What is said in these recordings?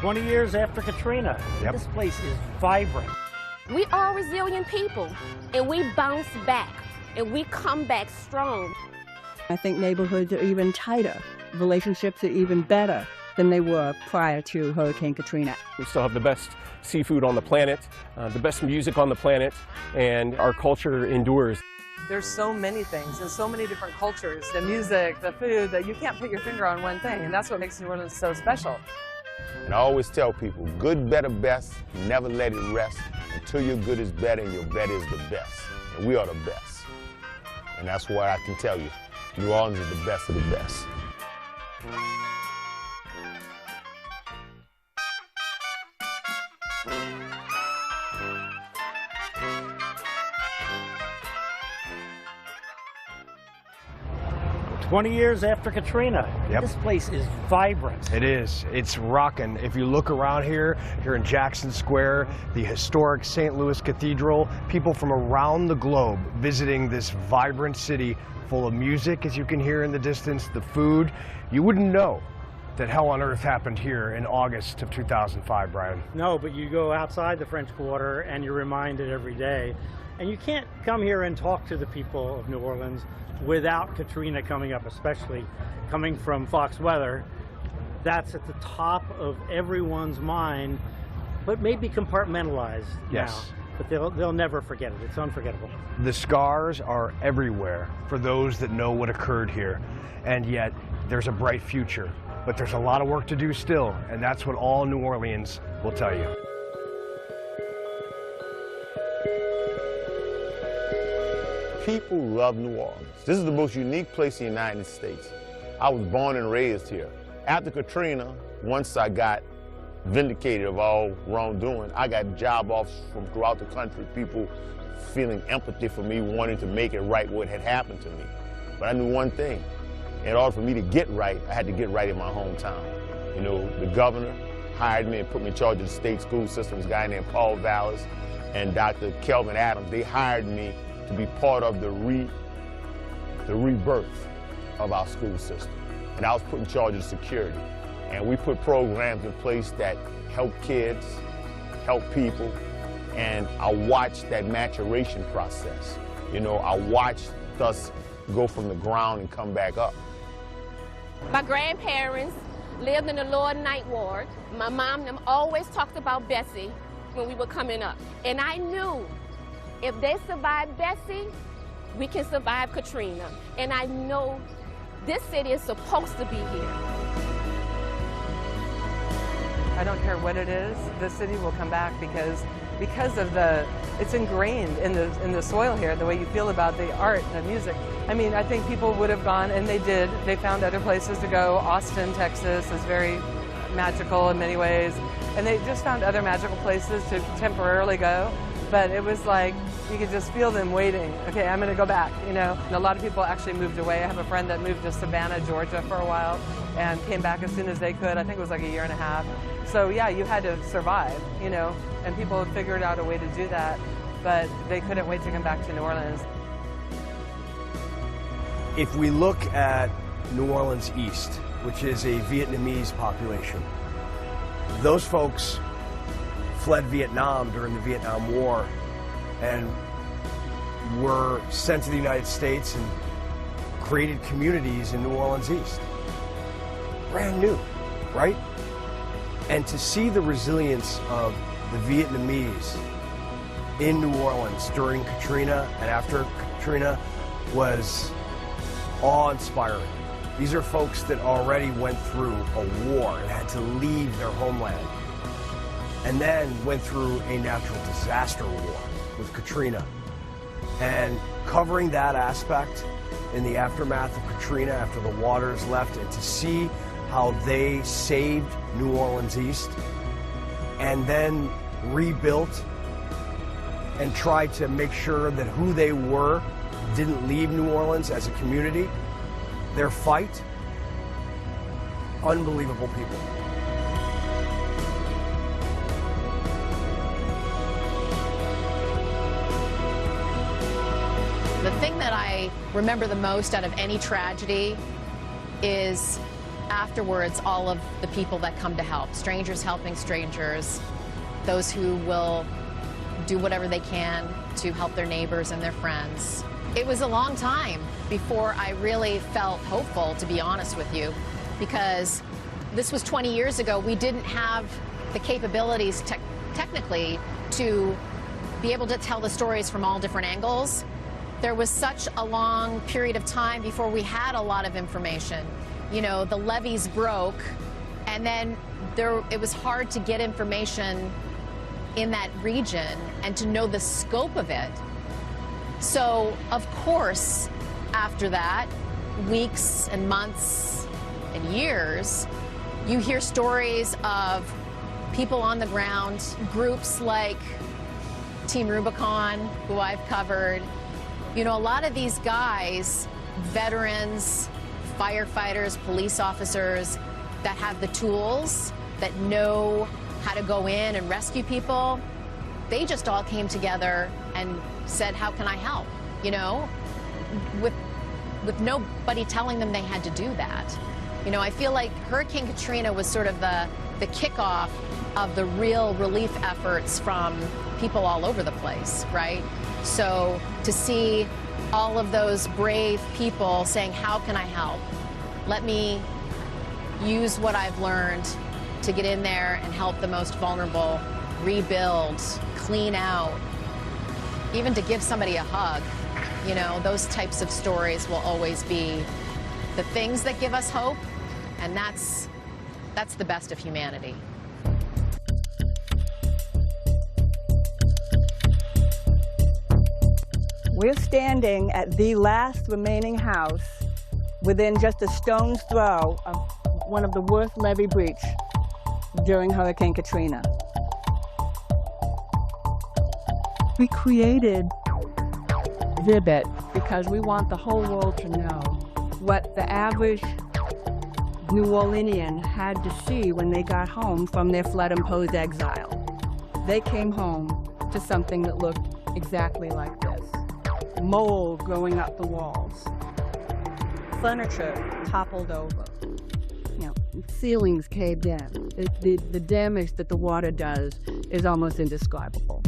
20 years after Katrina, this place is vibrant. We are resilient people, and we bounce back, and we come back strong. I think neighborhoods are even tighter. Relationships are even better than they were prior to Hurricane Katrina. We still have the best seafood on the planet, the best music on the planet, and our culture endures. There's so many things and so many different cultures, the music, the food, that you can't put your finger on one thing, and that's what makes New Orleans so special. And I always tell people, good, better, best, never let it rest until your good is better and your better is the best. And we are the best. And that's why I can tell you, New Orleans is the best of the best. 20 years after Katrina, this place is vibrant. It is. It's rocking. If you look around here in Jackson Square, the historic St. Louis Cathedral, people from around the globe visiting this vibrant city full of music, as you can hear in the distance, the food. You wouldn't know that hell on earth happened here in August of 2005, Brian. No, but you go outside the French Quarter and you're reminded every day. And you can't come here and talk to the people of New Orleans without Katrina coming up, especially coming from Fox Weather. That's at the top of everyone's mind, but maybe compartmentalized now. But they'll never forget it. It's unforgettable. The scars are everywhere for those that know what occurred here, and yet there's a bright future. But there's a lot of work to do still, and that's what all New Orleans will tell you. People love New Orleans. This is the most unique place in the United States. I was born and raised here. After Katrina, once I got vindicated of all wrongdoing, I got job offers from throughout the country, people feeling empathy for me, wanting to make it right what had happened to me. But I knew one thing. In order for me to get right, I had to get right in my hometown. You know, the governor hired me and put me in charge of the state school system, a guy named Paul Vallis and Dr. Kelvin Adams. They hired me to be part of the rebirth of our school system. And I was put in charge of security. And we put programs in place that help kids, help people, and I watched that maturation process. You know, I watched us go from the ground and come back up. My grandparents lived in the lower ninth ward. My mom and them always talked about Bessie when we were coming up. And I knew if they survived Bessie, we can survive Katrina. And I know this city is supposed to be here. I don't care what it is, this city will come back because of it's ingrained in the soil here, the way you feel about the art and the music. I mean, I think people would have gone, and they did. They found other places to go. Austin, Texas is very magical in many ways. And they just found other magical places to temporarily go. But it was like, you could just feel them waiting. Okay, I'm going to go back, you know. And a lot of people actually moved away. I have a friend that moved to Savannah, Georgia for a while and came back as soon as they could. I think it was like a year and a half. So yeah, you had to survive, you know, and people had figured out a way to do that, but they couldn't wait to come back to New Orleans. If we look at New Orleans East, which is a Vietnamese population, those folks fled Vietnam during the Vietnam War and were sent to the United States and created communities in New Orleans East. Brand new, right? And to see the resilience of the Vietnamese in New Orleans during Katrina and after Katrina was awe-inspiring. These are folks that already went through a war and had to leave their homeland, and then went through a natural disaster war with Katrina. And covering that aspect in the aftermath of Katrina, after the waters left, and to see how they saved New Orleans East and then rebuilt and tried to make sure that who they were didn't leave New Orleans as a community. Their fight, unbelievable people. The thing that I remember the most out of any tragedy is afterwards all of the people that come to help, strangers helping strangers, those who will do whatever they can to help their neighbors and their friends. It was a long time before I really felt hopeful, to be honest with you, because this was 20 years ago. We didn't have the capabilities technically to be able to tell the stories from all different angles. There was such a long period of time before we had a lot of information. You know, the levees broke, and then it was hard to get information in that region and to know the scope of it. So, of course, after that, weeks and months and years, you hear stories of people on the ground, groups like Team Rubicon, who I've covered. You know, a lot of these guys, veterans, firefighters, police officers that have the tools, that know how to go in and rescue people, they just all came together and said, how can I help? You know, with nobody telling them they had to do that. You know, I feel like Hurricane Katrina was sort of the kickoff of the real relief efforts from people all over the place, right? So to see all of those brave people saying, how can I help? Let me use what I've learned to get in there and help the most vulnerable, rebuild, clean out, even to give somebody a hug. You know, those types of stories will always be the things that give us hope, and that's the best of humanity. We're standing at the last remaining house within just a stone's throw of one of the worst levee breach during Hurricane Katrina. We created Rebirth because we want the whole world to know what the average New Orleanian had to see when they got home from their flood-imposed exile. They came home to something that looked exactly like this. Mold growing up the walls. Furniture toppled over. You know, ceilings caved in. The damage that the water does is almost indescribable.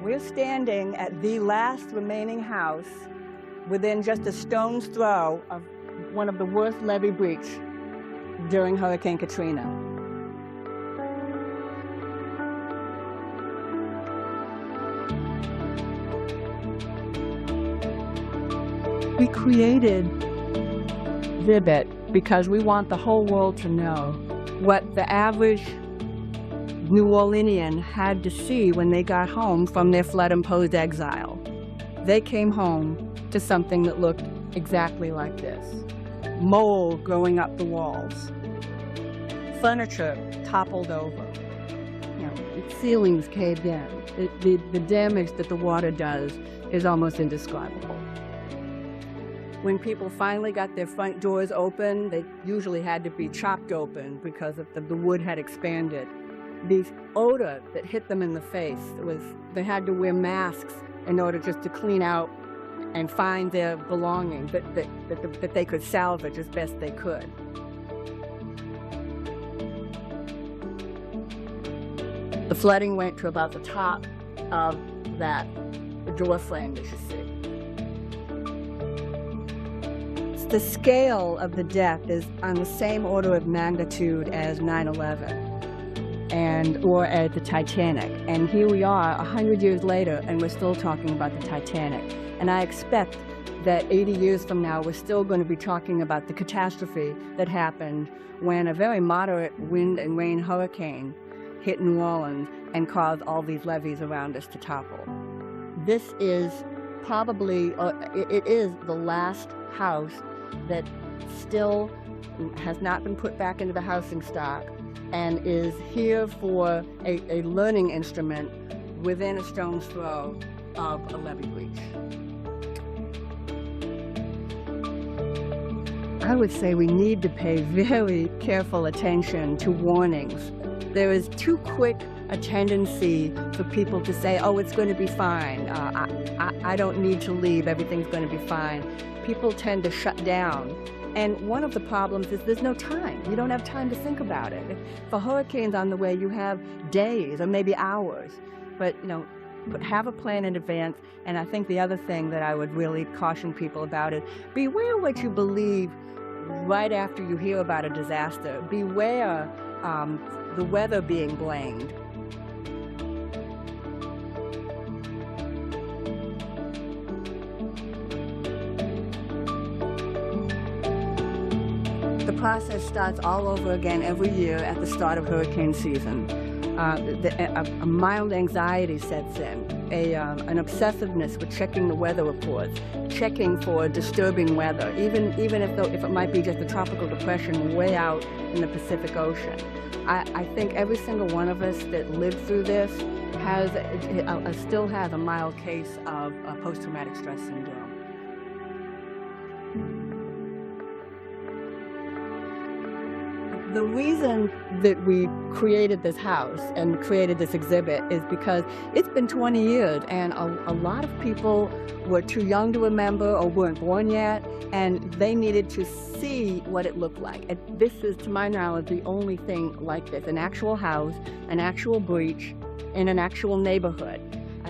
We're standing at the last remaining house within just a stone's throw of one of the worst levee breach during Hurricane Katrina. We created Rebirth because we want the whole world to know what the average New Orleanian had to see when they got home from their flood-imposed exile. They came home to something that looked exactly like this. Mold growing up the walls. Furniture toppled over. You know, ceilings caved in. The damage that the water does is almost indescribable. When people finally got their front doors open, they usually had to be chopped open because of the wood had expanded. The odor that hit them in the face was, they had to wear masks in order just to clean out and find their belongings that they could salvage as best they could. The flooding went to about the top of that door frame that you see. The scale of the death is on the same order of magnitude as 9/11 or as the Titanic. And here we are 100 years later and we're still talking about the Titanic. And I expect that 80 years from now we're still going to be talking about the catastrophe that happened when a very moderate wind and rain hurricane hit New Orleans and caused all these levees around us to topple. This is probably, it is the last house that still has not been put back into the housing stock and is here for a learning instrument within a stone's throw of a levee breach. I would say we need to pay very careful attention to warnings. There is too quick a tendency for people to say, oh, it's going to be fine. I don't need to leave. Everything's going to be fine. People tend to shut down. And one of the problems is there's no time. You don't have time to think about it. For hurricanes on the way, you have days or maybe hours. But, you know, have a plan in advance. And I think the other thing that I would really caution people about is beware what you believe right after you hear about a disaster. Beware the weather being blamed. The process starts all over again every year at the start of hurricane season. A mild anxiety sets in, an obsessiveness with checking the weather reports, checking for disturbing weather, even if it might be just a tropical depression way out in the Pacific Ocean. I think every single one of us that lived through this still has a mild case of post-traumatic stress syndrome. The reason that we created this house and created this exhibit is because it's been 20 years and a lot of people were too young to remember or weren't born yet, and they needed to see what it looked like. And this is, to my knowledge, the only thing like this, an actual house, an actual breach in an actual neighborhood.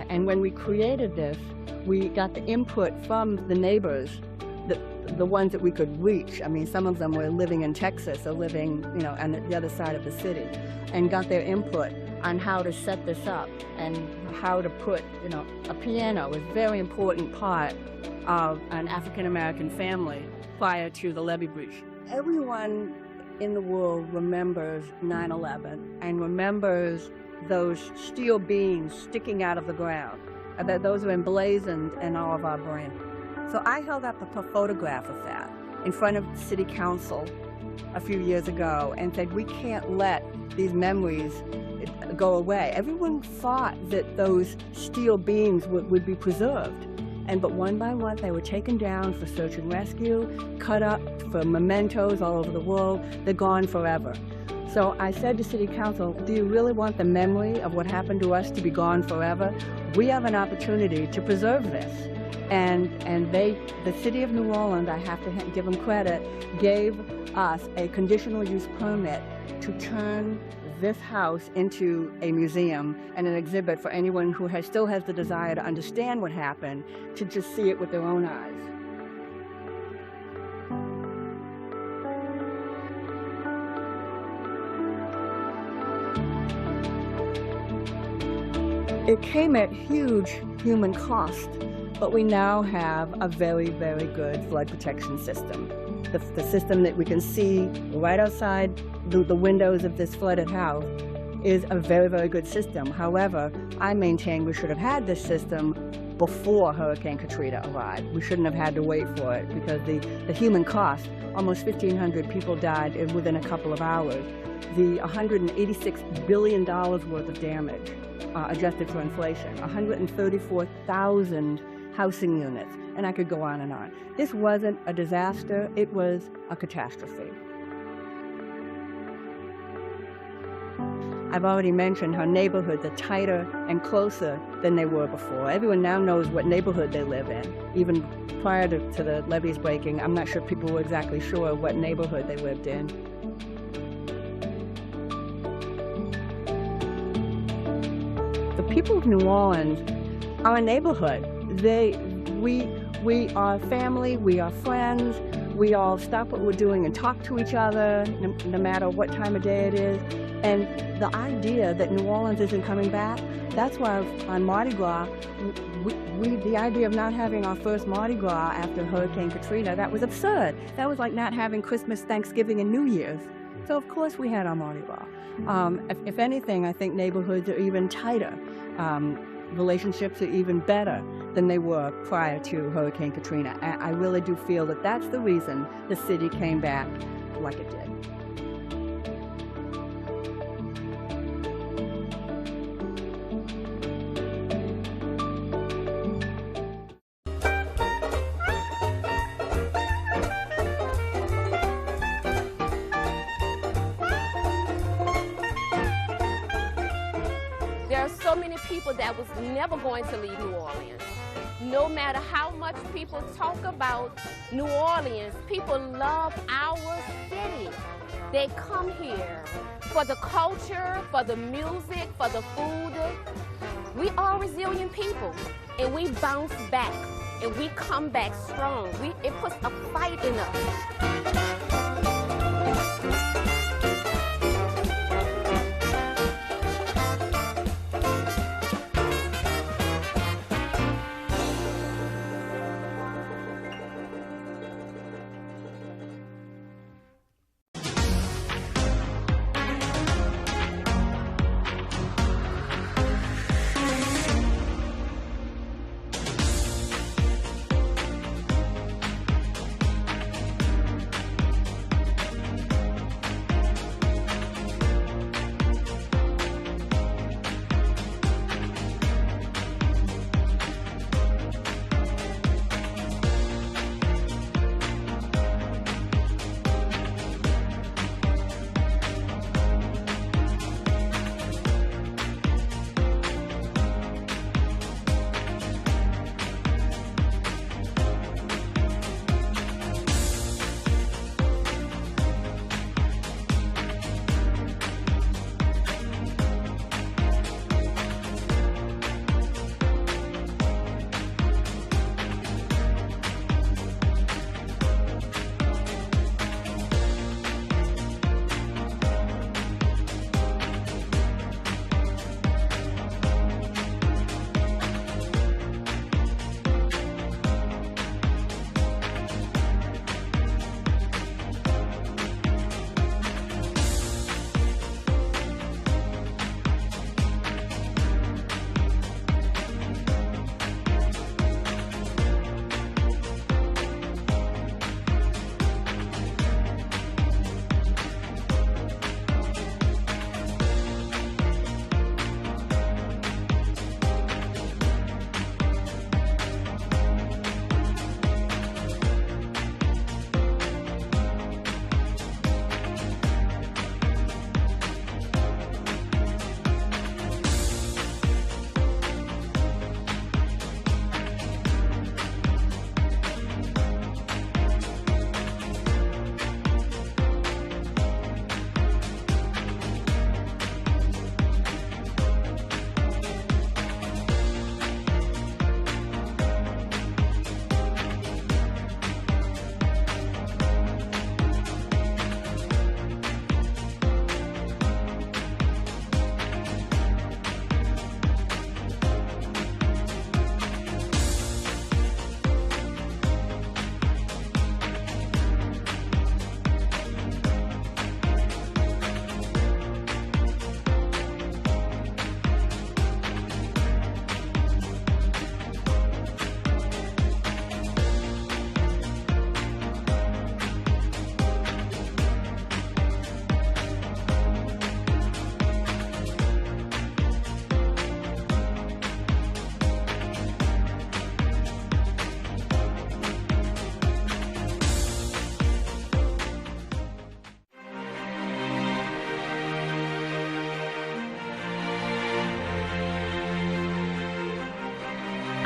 And when we created this, we got the input from the neighbors, the ones that we could reach. I mean, some of them were living in Texas or living, you know, on the other side of the city, and got their input on how to set this up and how to put, you know, a piano is a very important part of an African-American family prior to the levee breach. Everyone in the world remembers 9/11 and remembers those steel beams sticking out of the ground. Those are emblazoned in all of our brains. So I held up a photograph of that in front of City Council a few years ago and said, we can't let these memories go away. Everyone thought that those steel beams would be preserved. But one by one, they were taken down for search and rescue, cut up for mementos all over the world. They're gone forever. So I said to City Council, do you really want the memory of what happened to us to be gone forever? We have an opportunity to preserve this. And the City of New Orleans, I have to give them credit, gave us a conditional use permit to turn this house into a museum and an exhibit for anyone who still has the desire to understand what happened, to just see it with their own eyes. It came at huge human cost, but we now have a very, very good flood protection system. The system that we can see right outside the windows of this flooded house is a very, very good system. However, I maintain we should have had this system before Hurricane Katrina arrived. We shouldn't have had to wait for it because the human cost, almost 1,500 people died within a couple of hours. The $186 billion worth of damage, adjusted for inflation, 134,000 housing units, and I could go on and on. This wasn't a disaster, it was a catastrophe. I've already mentioned how neighborhoods are tighter and closer than they were before. Everyone now knows what neighborhood they live in. Even prior to the levees breaking, I'm not sure people were exactly sure what neighborhood they lived in. The people of New Orleans are a neighborhood. We are family, we are friends, we all stop what we're doing and talk to each other, no matter what time of day it is. And the idea that New Orleans isn't coming back, that's why on Mardi Gras, the idea of not having our first Mardi Gras after Hurricane Katrina, that was absurd. That was like not having Christmas, Thanksgiving, and New Year's. So of course we had our Mardi Gras. If anything, I think neighborhoods are even tighter. Relationships are even better than they were prior to Hurricane Katrina. I really do feel that that's the reason the city came back like it did. There are so many people that was never going to leave New Orleans. No matter how much people talk about New Orleans, people love our city. They come here for the culture, for the music, for the food. We are resilient people, and we bounce back, and we come back strong. It puts a fight in us.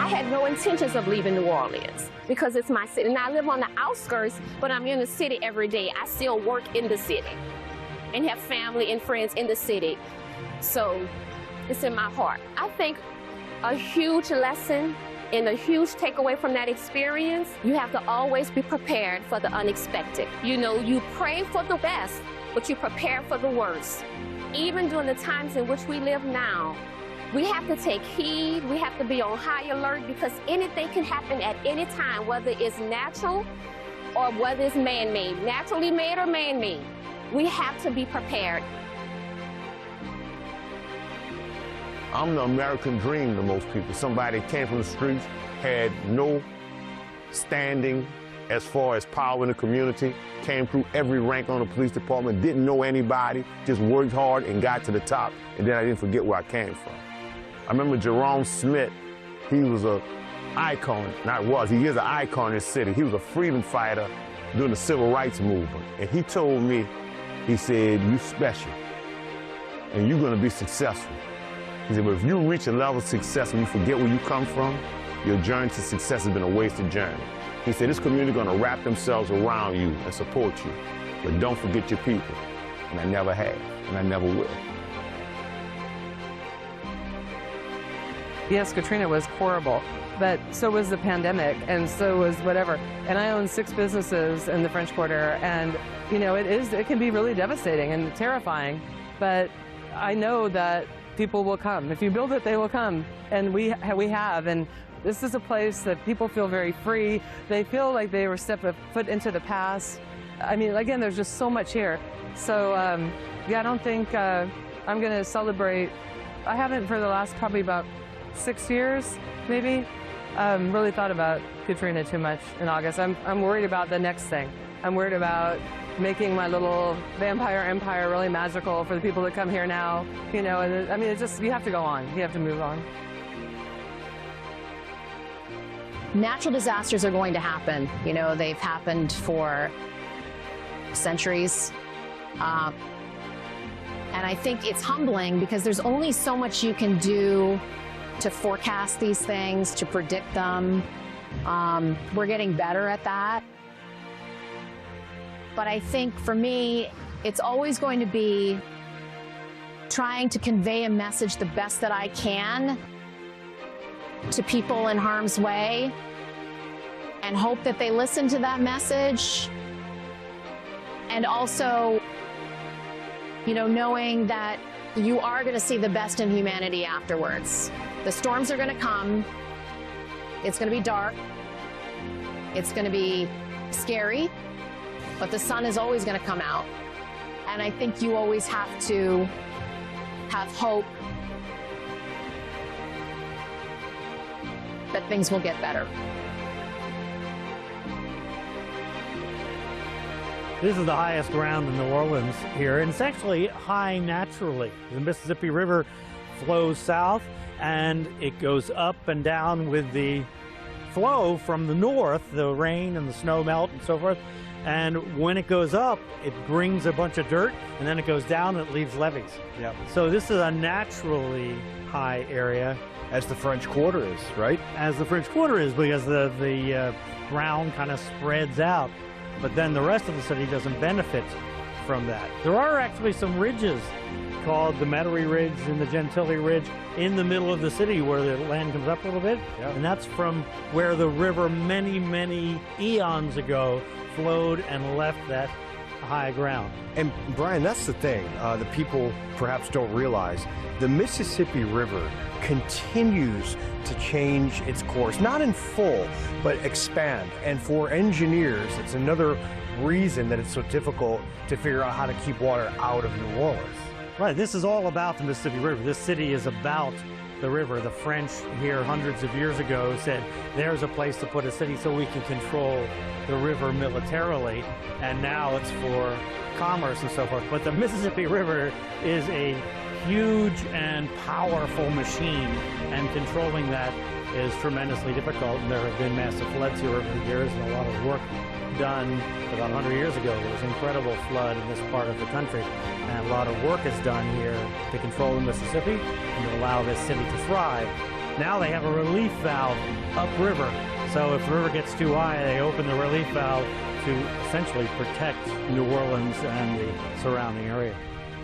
I had no intentions of leaving New Orleans because it's my city. And I live on the outskirts, but I'm in the city every day. I still work in the city and have family and friends in the city. So it's in my heart. I think a huge lesson and a huge takeaway from that experience, you have to always be prepared for the unexpected. You know, you pray for the best, but you prepare for the worst. Even during the times in which we live now, we have to take heed, we have to be on high alert because anything can happen at any time, whether it's natural or whether it's man-made, naturally made or man-made. We have to be prepared. I'm the American dream to most people. Somebody that came from the streets, had no standing as far as power in the community, came through every rank on the police department, didn't know anybody, just worked hard and got to the top, and then I didn't forget where I came from. I remember Jerome Smith, he was an icon, he is an icon in this city. He was a freedom fighter during the civil rights movement, and he told me, he said, "You special, and you're gonna be successful." He said, "But if you reach a level of success and you forget where you come from, your journey to success has been a wasted journey." He said, "This community is going to wrap themselves around you and support you, but don't forget your people." And I never have, and I never will. Yes, Katrina was horrible, but so was the pandemic, and so was whatever. And I own 6 businesses in the French Quarter, and you know, it can be really devastating and terrifying, but I know that people will come. If you build it, they will come, and we have. And this is a place that people feel very free. They feel like they were stepping a foot into the past. I mean, again, there's just so much here. So, yeah, I don't think I'm going to celebrate. I haven't for the last probably about 6 years, maybe, really thought about Katrina too much in August. I'm worried about the next thing. I'm worried about making my little vampire empire really magical for the people that come here now, you know, and I mean, it's just, you have to go on. You have to move on. Natural disasters are going to happen. You know, they've happened for centuries. And I think it's humbling because there's only so much you can do to forecast these things, to predict them. We're getting better at that. But I think for me, it's always going to be trying to convey a message the best that I can to people in harm's way and hope that they listen to that message. And also, you know, knowing that you are going to see the best in humanity afterwards. The storms are going to come. It's going to be dark. It's going to be scary. But the sun is always going to come out. And I think you always have to have hope that things will get better. This is the highest ground in New Orleans here, and it's actually high naturally. The Mississippi River flows south, and it goes up and down with the flow from the north, the rain and the snow melt and so forth. And when it goes up, it brings a bunch of dirt, and then it goes down and it leaves levees. Yep. So this is a naturally high area. As the French Quarter is, right? As the French Quarter is, because the ground kind of spreads out. But then the rest of the city doesn't benefit from that. There are actually some ridges called the Metairie Ridge and the Gentilly Ridge in the middle of the city where the land comes up a little bit. Yep. And that's from where the river many, many eons ago flowed and left that high ground. And Brian, that's the thing that people perhaps don't realize. The Mississippi River continues to change its course, not in full, but expand. And for engineers, it's another reason that it's so difficult to figure out how to keep water out of New Orleans. Right, this is all about the Mississippi River. This city is about the river. The French here hundreds of years ago said, there's a place to put a city so we can control the river militarily, and now it's for commerce and so forth. But the Mississippi River is a huge and powerful machine, and controlling that is tremendously difficult, and there have been massive floods here over the years and a lot of work done. About 100 years ago, there was an incredible flood in this part of the country, and a lot of work is done here to control the Mississippi and to allow this city to thrive. Now they have a relief valve upriver. So if the river gets too high, they open the relief valve to essentially protect New Orleans and the surrounding area.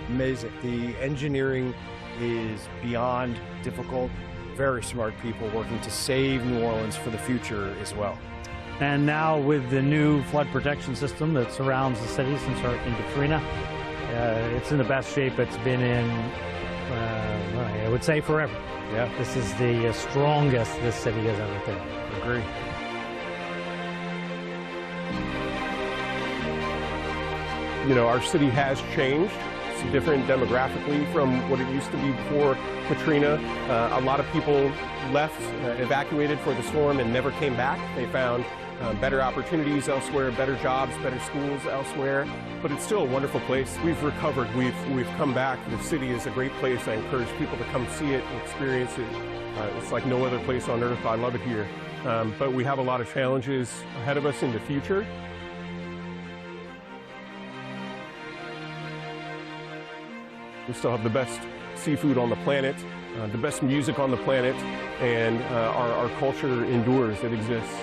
Amazing. The engineering is beyond difficult. Very smart people working to save New Orleans for the future as well. And now with the new flood protection system that surrounds the city since Hurricane Katrina, it's in the best shape it's been in, I would say, forever. Yeah. This is the strongest this city has ever been. Agree. You know, our city has changed. It's different demographically from what it used to be before Katrina. A lot of people left, evacuated for the storm and never came back. They found better opportunities elsewhere, better jobs, better schools elsewhere, but it's still a wonderful place. We've recovered, we've come back. The city is a great place. I encourage people to come see it and experience it. It's like no other place on earth. I love it here. But we have a lot of challenges ahead of us in the future. We still have the best seafood on the planet, the best music on the planet, and our culture endures. It exists.